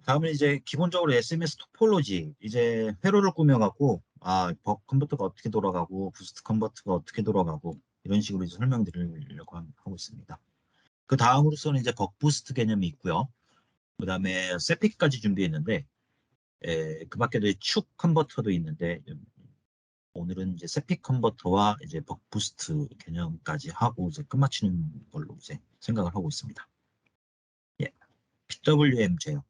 다음은 이제 기본적으로 SMS 토폴로지, 이제 회로를 꾸며갖고, 벅 컨버터가 어떻게 돌아가고, 부스트 컨버터가 어떻게 돌아가고, 이런 식으로 이제 설명드리려고 하고 있습니다. 그 다음으로서는 이제 벅 부스트 개념이 있고요. 그 다음에 세픽까지 준비했는데, 그 밖에도 축 컨버터도 있는데, 오늘은 이제 세픽 컨버터와 이제 벅 부스트 개념까지 하고 이제 끝마치는 걸로 이제 생각을 하고 있습니다. 예. PWM 제어.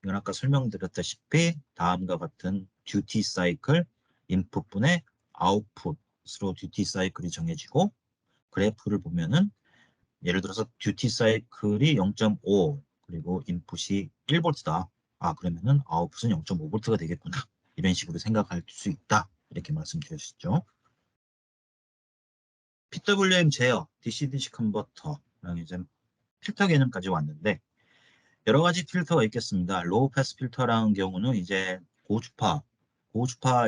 이건 아까 설명드렸다시피 다음과 같은 듀티 사이클, 인풋분의 아웃풋으로 듀티 사이클이 정해지고 그래프를 보면은 예를 들어서 듀티 사이클이 0.5 그리고 인풋이 1V다. 그러면은 아웃풋은 0.5V가 되겠구나. 이런 식으로 생각할 수 있다. 이렇게 말씀드렸죠. PWM 제어, DC-DC 컨버터랑 이제 필터 개념까지 왔는데 여러 가지 필터가 있겠습니다. 로우 패스 필터라는 경우는 이제 고주파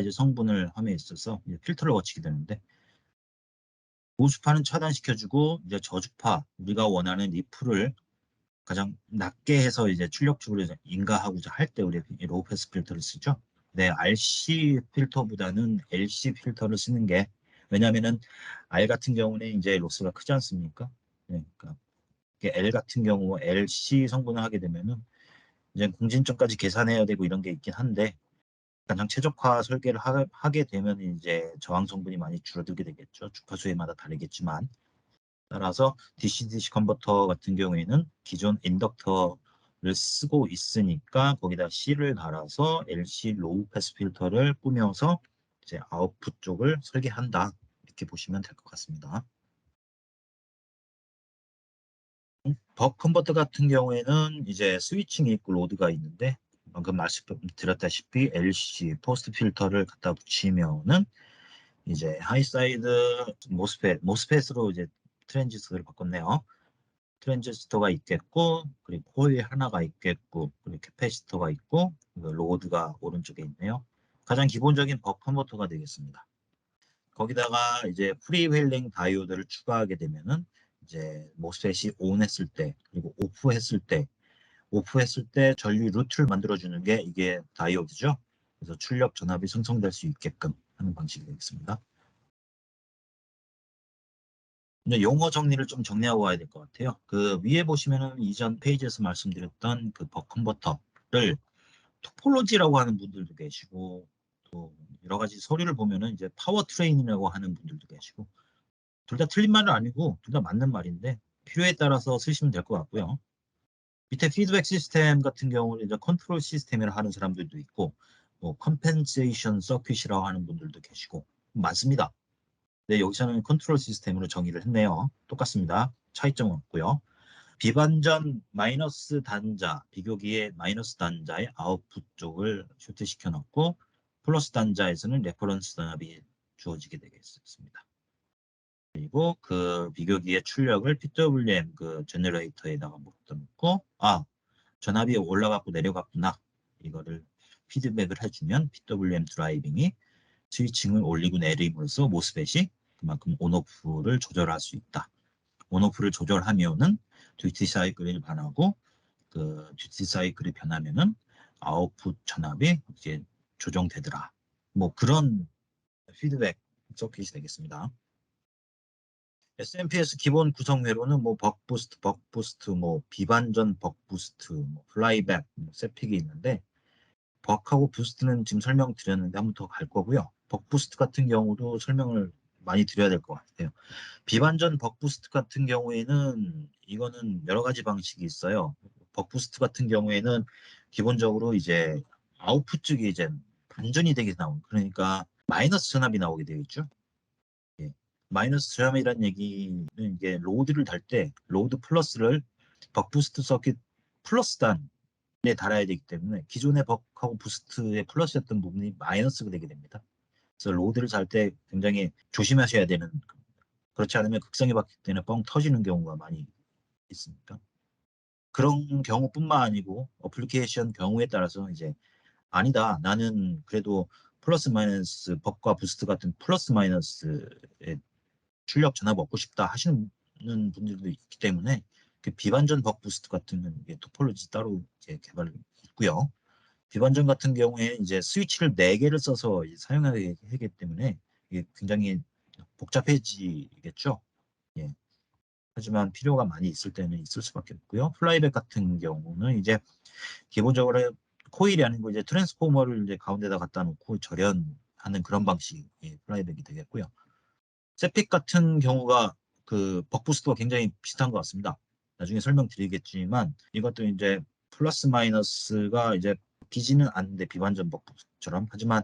이제 성분을 함에 있어서 이제 필터를 거치게 되는데 고주파는 차단시켜주고 이제 저주파 우리가 원하는 리플을 가장 낮게 해서 이제 출력적으로 이제 인가하고자 할 때 우리 로우 패스 필터를 쓰죠. 네, RC 필터보다는 LC 필터를 쓰는 게 왜냐하면은 R 같은 경우는 이제 로스가 크지 않습니까? 네, 그러니까 L 같은 경우 LC 성분을 하게 되면은 이제 공진점까지 계산해야 되고 이런 게 있긴 한데 가장 최적화 설계를 하게 되면 이제 저항 성분이 많이 줄어들게 되겠죠. 주파수에마다 다르겠지만 따라서 DC-DC 컨버터 같은 경우에는 기존 인덕터를 쓰고 있으니까 거기다 C를 달아서 LC 로우 패스 필터를 꾸며서 이제 아웃풋 쪽을 설계한다. 이렇게 보시면 될 것 같습니다. 벅 컨버터 같은 경우에는 이제 스위칭이 있고 로드가 있는데 방금 말씀드렸다시피 LC 포스트 필터를 갖다 붙이면은 이제 하이사이드 모스펫으로 이제 트랜지스터를 바꿨네요. 트랜지스터가 있겠고 그리고 코일 하나가 있겠고 그리고 캐패시터가 있고 로드가 오른쪽에 있네요. 가장 기본적인 벅 컨버터가 되겠습니다. 거기다가 이제 프리휠링 다이오드를 추가하게 되면은 이제 모스펫이 ON 했을 때 그리고 오프했을 때 전류 루트를 만들어주는 게 이게 다이오드죠. 그래서 출력 전압이 생성될 수 있게끔 하는 방식이 되겠습니다. 이제 용어 정리를 좀 정리하고 와야 될 것 같아요. 그 위에 보시면은 이전 페이지에서 말씀드렸던 그 벅 컨버터를 토폴로지라고 하는 분들도 계시고 또 여러 가지 서류를 보면은 이제 파워 트레인이라고 하는 분들도 계시고 둘 다 틀린 말은 아니고 둘 다 맞는 말인데 필요에 따라서 쓰시면 될 것 같고요. 밑에 피드백 시스템 같은 경우는 이제 컨트롤 시스템이라 하는 사람들도 있고 뭐 컴펜세이션 서킷이라고 하는 분들도 계시고 많습니다. 네, 여기서는 컨트롤 시스템으로 정의를 했네요. 똑같습니다. 차이점은 없고요. 비반전 마이너스 단자, 비교기의 마이너스 단자의 아웃풋 쪽을 쇼트시켜 놓고 플러스 단자에서는 레퍼런스 단합이 주어지게 되겠습니다. 그리고 그 비교기의 출력을 PWM 그 제너레이터에다가 묶어놓고 전압이 올라갔고 내려갔구나. 이거를 피드백을 해주면 PWM 드라이빙이 스위칭을 올리고 내림으로써 모스펫이 그만큼 온오프를 조절할 수 있다. 온오프를 조절하면은 듀티 사이클이 변하고 그 듀티 사이클이 변하면은 아웃풋 전압이 이제 조정되더라. 뭐 그런 피드백 서킷이 되겠습니다. SMPS 기본 구성 회로는 뭐 벅부스트, 뭐 비반전 벅부스트, 뭐 플라이백, 뭐 세픽이 있는데 벅하고 부스트는 지금 설명드렸는데 한 번 더 갈 거고요. 벅부스트 같은 경우도 설명을 많이 드려야 될 것 같아요. 비반전 벅부스트 같은 경우에는 이거는 여러 가지 방식이 있어요. 벅부스트 같은 경우에는 기본적으로 이제 아웃풋 쪽이 이제 반전이 되게 나오는 그러니까 마이너스 전압이 나오게 되겠죠. 예. 마이너스 전압이라는 얘기는 이게 로드를 달 때 로드 플러스를 벅부스트 서킷 플러스 단에 달아야 되기 때문에 기존의 벅하고 부스트의 플러스였던 부분이 마이너스가 되게 됩니다. 그래서 로드를 달 때 굉장히 조심하셔야 되는 그렇지 않으면 극성이 바뀔 때는 뻥 터지는 경우가 많이 있습니다. 그런 경우뿐만 아니고 어플리케이션 경우에 따라서 이제 아니다. 나는 그래도 플러스 마이너스 벅과 부스트 같은 플러스 마이너스의 출력 전압 얻고 싶다 하시는 분들도 있기 때문에 그 비반전 벅 부스트 같은 게 토폴로지 따로 이제 개발있고요. 비반전 같은 경우에 이제 스위치를 4개를 써서 사용하게 하기 때문에 이게 굉장히 복잡해지겠죠. 예. 하지만 필요가 많이 있을 때는 있을 수밖에 없고요. 플라이백 같은 경우는 이제 기본적으로 코일이 아니고 이제 트랜스포머를 이제 가운데다 갖다 놓고 절연하는 그런 방식의 플라이백이 되겠고요. 세픽 같은 경우가 그 벅부스트와 굉장히 비슷한 것 같습니다. 나중에 설명드리겠지만 이것도 이제 플러스 마이너스가 이제 비지는 않는데 비반전 벅부스트처럼 하지만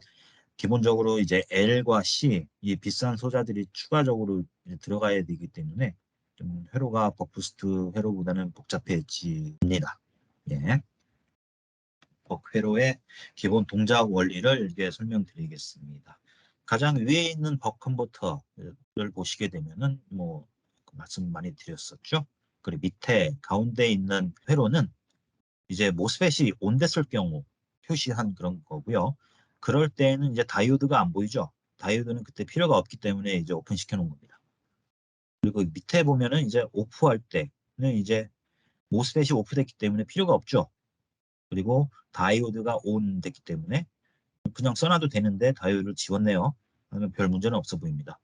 기본적으로 이제 L과 C 이 비싼 소자들이 추가적으로 이제 들어가야 되기 때문에 좀 회로가 벅부스트 회로보다는 복잡해집니다. 예. 벅 회로의 기본 동작 원리를 이렇게 설명드리겠습니다. 가장 위에 있는 벅 컨버터를 보시게 되면은 뭐 말씀 많이 드렸었죠. 그리고 밑에 가운데 있는 회로는 이제 모스펫이 온됐을 경우 표시한 그런 거고요. 그럴 때는 이제 다이오드가 안 보이죠. 다이오드는 그때 필요가 없기 때문에 이제 오픈시켜 놓은 겁니다. 그리고 밑에 보면은 이제 오프할 때는 이제 모스펫이 오프됐기 때문에 필요가 없죠. 그리고 다이오드가 온 됐기 때문에 그냥 써놔도 되는데 다이오드를 지웠네요. 그러면 별 문제는 없어 보입니다.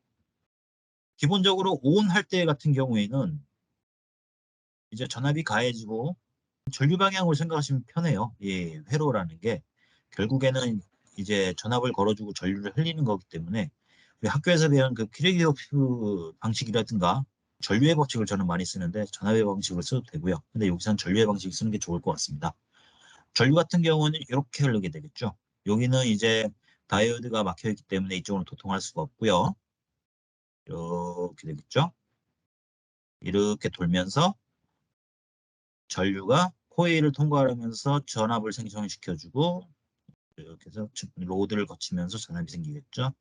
기본적으로 온 할 때 같은 경우에는 이제 전압이 가해지고 전류 방향으로 생각하시면 편해요. 이 회로라는 게 결국에는 이제 전압을 걸어주고 전류를 흘리는 거기 때문에 우리 학교에서 배운 그 키르기호프 방식이라든가 전류의 법칙을 저는 많이 쓰는데 전압의 방식을 써도 되고요. 근데 여기서는 전류의 방식을 쓰는 게 좋을 것 같습니다. 전류 같은 경우는 이렇게 흐르게 되겠죠. 여기는 이제 다이오드가 막혀 있기 때문에 이쪽으로 도통할 수가 없고요. 이렇게 되겠죠. 이렇게 돌면서 전류가 코일을 통과하면서 전압을 생성시켜주고 이렇게 해서 로드를 거치면서 전압이 생기겠죠.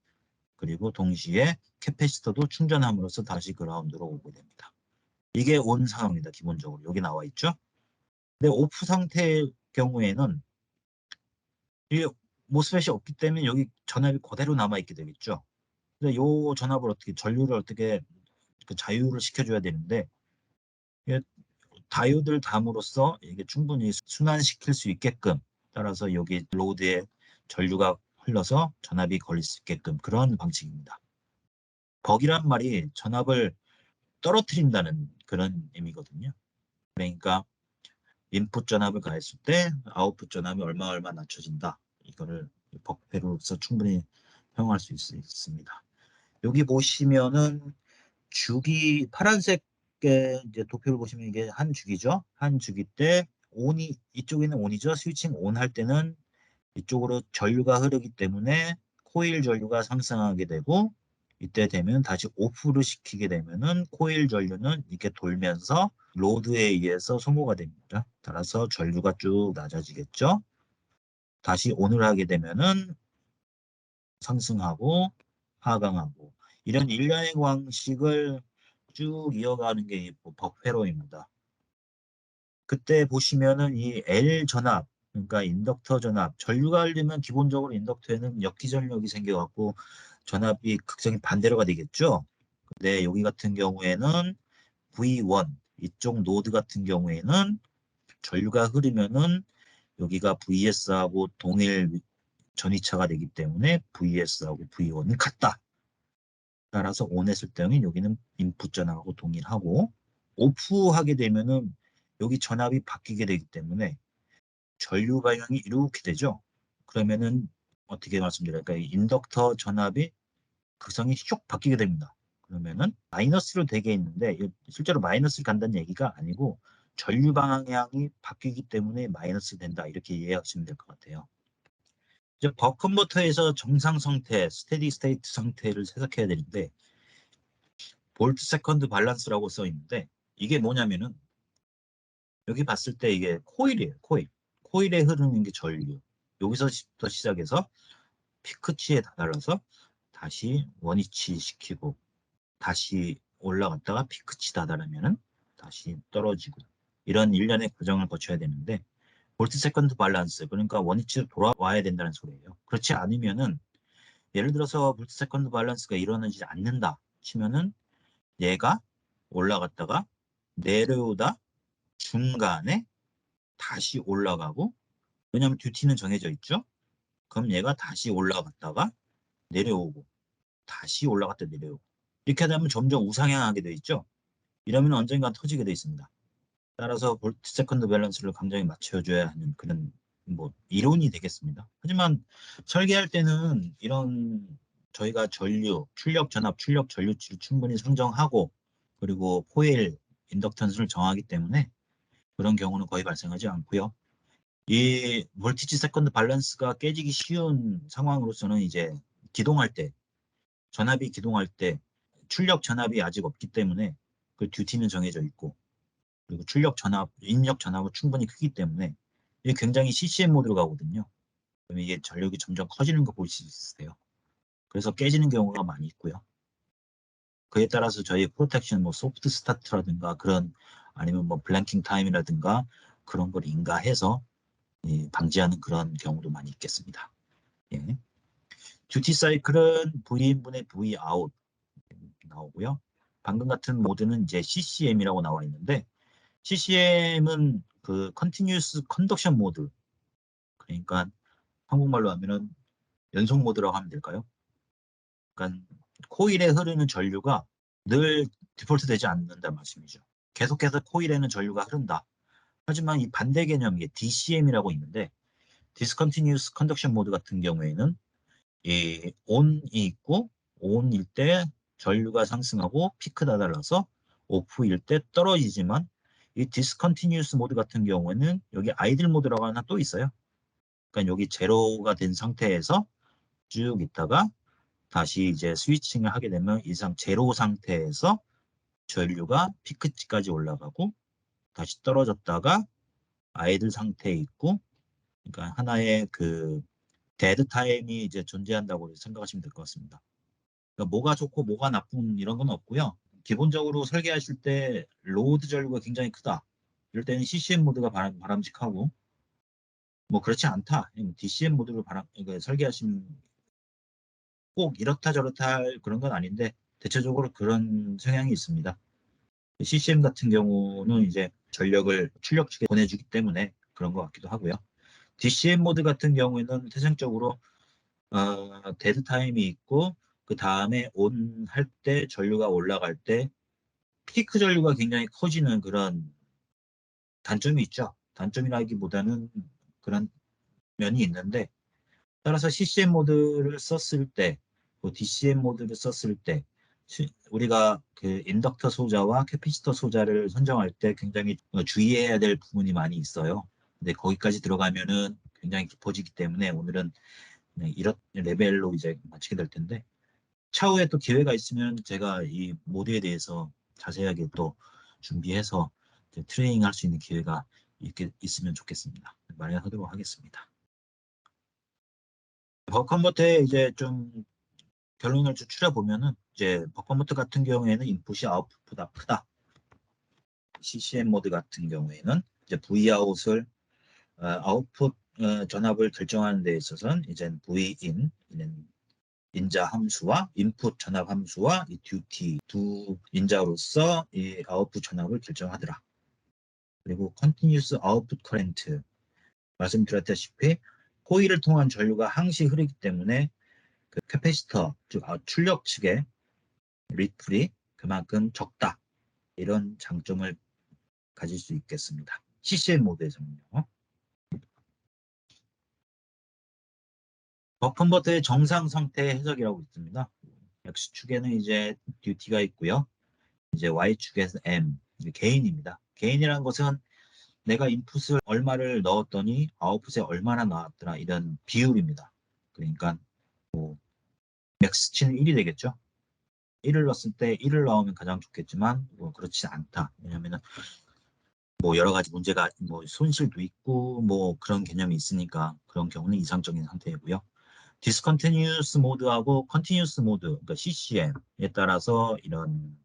그리고 동시에 캐패시터도 충전함으로써 다시 그라운드로 오게 됩니다. 이게 온 상황입니다. 기본적으로 여기 나와 있죠. 근데 오프 상태의 경우에는 이 모스펫이 없기 때문에 여기 전압이 그대로 남아 있게 되겠죠. 근데 이 전압을 어떻게 전류를 어떻게 그 자유를 시켜줘야 되는데 다이오드를 담으로써 이게 충분히 순환시킬 수 있게끔 따라서 여기 로드에 전류가 흘러서 전압이 걸릴 수 있게끔 그런 방식입니다. 벅이란 말이 전압을 떨어뜨린다는 그런 의미거든요. 그러니까 인풋 전압을 가했을 때 아웃풋 전압이 얼마 낮춰진다. 이거를 벅회로서 충분히 사용할 수 있습니다. 여기 보시면은 주기 파란색의 이제 도표를 보시면 이게 한 주기죠. 한 주기 때 온이 이쪽에는 온이죠. 스위칭 온 할 때는 이쪽으로 전류가 흐르기 때문에 코일 전류가 상승하게 되고 이때 되면 다시 오프를 시키게 되면은 코일 전류는 이렇게 돌면서 로드에 의해서 소모가 됩니다. 따라서 전류가 쭉 낮아지겠죠. 다시 온을 하게 되면은 상승하고 하강하고 이런 일련의 방식을 쭉 이어가는 게 벅회로입니다. 그때 보시면은 이 L 전압, 그러니까 인덕터 전압, 전류가 흘리면 기본적으로 인덕터에는 역기전력이 생겨갖고 전압이 극성이 반대로가 되겠죠. 근데 여기 같은 경우에는 V1, 이쪽 노드 같은 경우에는 전류가 흐르면은 여기가 VS하고 동일 전위차가 되기 때문에 VS하고 V1은 같다. 따라서 ON 했을 때는 여기는 인풋 전압하고 동일하고 오프하게 되면은 여기 전압이 바뀌게 되기 때문에 전류 방향이 이렇게 되죠. 그러면은 어떻게 말씀드릴까요? 인덕터 전압이 극성이 슉 바뀌게 됩니다. 그러면은 마이너스로 되게 있는데 실제로 마이너스를 간다는 얘기가 아니고 전류 방향이 바뀌기 때문에 마이너스 된다 이렇게 이해하시면 될 것 같아요. 이제 벅 컨버터에서 정상 상태, 스테디 스테이트 상태를 해석해야 되는데 볼트 세컨드 밸런스라고 써 있는데 이게 뭐냐면은 여기 봤을 때 이게 코일이에요. 코일에 흐르는 게 전류. 여기서부터 시작해서 피크치에 다다라서 다시 원위치 시키고 다시 올라갔다가 피크치 다다르면은 다시 떨어지고 이런 일련의 과정을 거쳐야 되는데 볼트 세컨드 밸런스 그러니까 원위치로 돌아와야 된다는 소리예요. 그렇지 않으면은 예를 들어서 볼트 세컨드 밸런스가 일어나지 않는다 치면은 얘가 올라갔다가 내려오다 중간에 다시 올라가고, 왜냐하면 듀티는 정해져 있죠. 그럼 얘가 다시 올라갔다가 내려오고, 다시 올라갔다 내려오고, 이렇게 되면 점점 우상향하게 돼 있죠. 이러면 언젠가 터지게 돼 있습니다. 따라서 볼트 세컨드 밸런스를 굉장히 맞춰줘야 하는 그런 뭐 이론이 되겠습니다. 하지만 설계할 때는 이런 저희가 전류, 출력 전압, 출력 전류치를 충분히 상정하고, 그리고 코일 인덕턴스를 정하기 때문에 그런 경우는 거의 발생하지 않고요. 이 볼티지 세컨드 밸런스가 깨지기 쉬운 상황으로서는 이제 기동할 때, 전압이 기동할 때 출력 전압이 아직 없기 때문에 그 듀티는 정해져 있고, 그리고 출력 전압, 입력 전압은 충분히 크기 때문에 이게 굉장히 CCM 모드로 가거든요. 그러면 이게 전력이 점점 커지는 거 볼 수 있으세요. 그래서 깨지는 경우가 많이 있고요. 그에 따라서 저희 프로텍션, 뭐 소프트 스타트라든가 그런, 아니면 뭐 블랭킹 타임이라든가 그런 걸 인가해서 방지하는 그런 경우도 많이 있겠습니다. 예. 듀티 사이클은 V인분의 V 아웃 나오고요. 방금 같은 모드는 이제 CCM이라고 나와 있는데, CCM은 그 Continuous Conduction 모드, 그러니까 한국말로 하면은 연속 모드라고 하면 될까요? 그러니까 코일에 흐르는 전류가 늘 디폴트 되지 않는다는 말씀이죠. 계속해서 코일에는 전류가 흐른다. 하지만 이 반대 개념이 DCM이라고 있는데, Discontinuous Conduction 모드 같은 경우에는 이 ON이 있고, ON일 때 전류가 상승하고 피크 다달라서 오프일 때 떨어지지만, 이 Discontinuous 모드 같은 경우에는 여기 아이들 모드라고 하나 또 있어요. 그러니까 여기 제로가 된 상태에서 쭉 있다가 다시 이제 스위칭을 하게 되면 이상 제로 상태에서 전류가 피크치까지 올라가고 다시 떨어졌다가 아이들 상태에 있고, 그러니까 하나의 그 데드 타임이 이제 존재한다고 생각하시면 될 것 같습니다. 그러니까 뭐가 좋고 뭐가 나쁜 이런 건 없고요. 기본적으로 설계하실 때 로드 전류가 굉장히 크다, 이럴 때는 CCM 모드가 바람직하고, 뭐 그렇지 않다, DCM 모드로 그러니까 설계하시면 꼭 이렇다 저렇다 할 그런 건 아닌데, 대체적으로 그런 성향이 있습니다. CCM 같은 경우는 이제 전력을 출력 측에 보내주기 때문에 그런 것 같기도 하고요. DCM 모드 같은 경우에는 태생적으로 데드 타임이 있고, 그 다음에 온 할 때 전류가 올라갈 때 피크 전류가 굉장히 커지는 그런 단점이 있죠. 단점이라기보다는 그런 면이 있는데, 따라서 CCM 모드를 썼을 때, 뭐 DCM 모드를 썼을 때 우리가 그 인덕터 소자와 캐피시터 소자를 선정할 때 굉장히 주의해야 될 부분이 많이 있어요. 근데 거기까지 들어가면은 굉장히 깊어지기 때문에 오늘은 그냥 이런 레벨로 이제 마치게 될 텐데, 차후에 또 기회가 있으면 제가 이 모드에 대해서 자세하게 또 준비해서 트레이닝 할 수 있는 기회가 있으면 좋겠습니다. 마련하도록 하겠습니다. 버컨버터에 이제 좀 결론을 추출해 보면은, 이제 버컨버터 같은 경우에는 인풋이 아웃풋보다 크다. CCM 모드 같은 경우에는 이제 Vout을 아웃풋 전압을 결정하는 데 있어서는 이제 Vin, 인자 함수와 인풋 전압 함수와 이 듀티 두 인자로서 이 아웃풋 전압을 결정하더라. 그리고 Continuous Output Current, 말씀드렸다시피 코일을 통한 전류가 항시 흐르기 때문에 그 캐패시터, 즉 출력 측의 리플이 그만큼 적다, 이런 장점을 가질 수 있겠습니다. CCM 모드에서는요. 버컨버터의 정상 상태 해석이라고 있습니다. X축에는 이제 듀티가 있고요. 이제 Y축에서 M, 게인입니다. 게인이라는 것은 내가 인풋을 얼마를 넣었더니 아웃풋에 얼마나 나왔더라, 이런 비율입니다. 그러니까 맥스치는 1이 되겠죠. 1을 넣었을 때 1을 넣으면 가장 좋겠지만 뭐 그렇지 않다. 왜냐하면 뭐 여러 가지 문제가, 뭐 손실도 있고 뭐 그런 개념이 있으니까 그런 경우는 이상적인 상태이고요. 디스컨티뉴스 모드하고 컨티뉴스 모드, 그러니까 CCM에 따라서 이런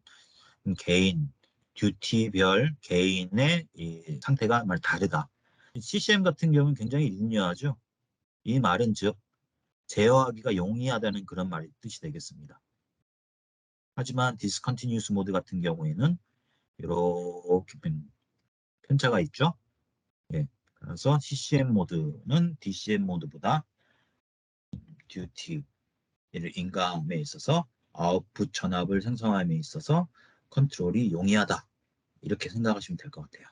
개인 듀티별 개인의 이 상태가 정말 다르다. CCM 같은 경우는 굉장히 유니하죠. 이 말은 즉 제어하기가 용이하다는 그런 말이 뜻이 되겠습니다. 하지만 디스컨티뉴스 모드 같은 경우에는 이렇게 편차가 있죠. 예. 그래서 CCM 모드는 DCM 모드보다 듀티를 인감에 있어서 아웃풋 전압을 생성함에 있어서 컨트롤이 용이하다. 이렇게 생각하시면 될 것 같아요.